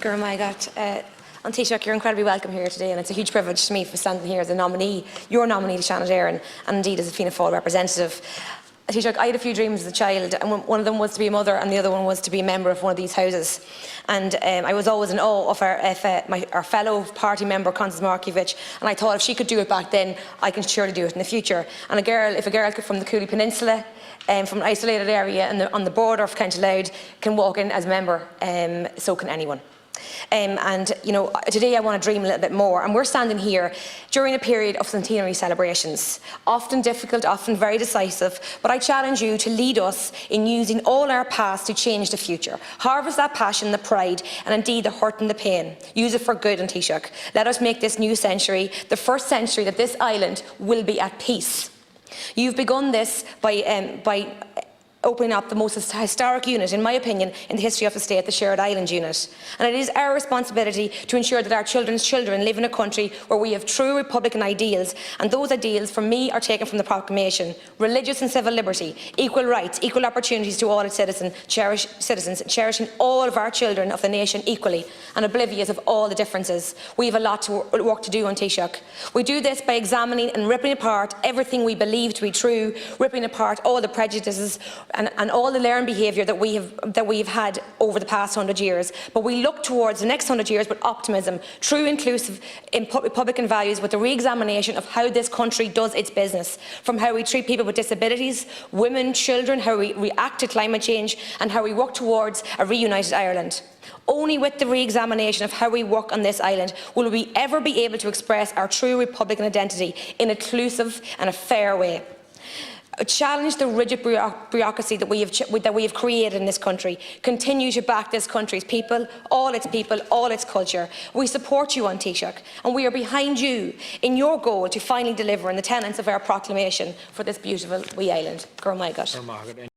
Gura Taoiseach, Taoiseach, you're incredibly welcome here today, and it's a huge privilege to me for standing here as a nominee, your nominee to Shannon Éireann, and indeed as a Fianna Fáil representative. Taoiseach, I had a few dreams as a child, and one of them was to be a mother, and the other one was to be a member of one of these houses. And I was always in awe of our fellow party member, Constance Markievicz, and I thought if she could do it back then, I can surely do it in the future. And if a girl from the Cooley Peninsula, from an isolated area on the border of County Louth, can walk in as a member, so can anyone. And you know, today I want to dream a little bit more, and we're standing here during a period of centenary celebrations, often difficult, often very decisive, but I challenge you to lead us in using all our past to change the future. Harvest that passion, the pride, and indeed the hurt and the pain. Use it for good, Taoiseach. Let us make this new century the first century that this island will be at peace. You've begun this by opening up the most historic unit, in my opinion, in the history of the state, the Shared Island Unit. And it is our responsibility to ensure that our children's children live in a country where we have true republican ideals, and those ideals, for me, are taken from the proclamation: religious and civil liberty, equal rights, equal opportunities to all its citizens, cherishing all of our children of the nation equally, and oblivious of all the differences. We have a lot of work to do, Taoiseach. We do this by examining and ripping apart everything we believe to be true, ripping apart all the prejudices and all the learned behaviour that we've had over the past 100 years. But we look towards the next 100 years with optimism, true inclusive republican values, with the re-examination of how this country does its business, from how we treat people with disabilities, women, children, how we react to climate change, and how we work towards a reunited Ireland. Only with the re-examination of how we work on this island will we ever be able to express our true republican identity in an inclusive and a fair way. Challenge the rigid bureaucracy that we have created in this country. Continue to back this country's people, all its culture. We support you, Taoiseach, and we are behind you in your goal to finally deliver on the tenets of our proclamation for this beautiful wee island. Gura Taoiseach.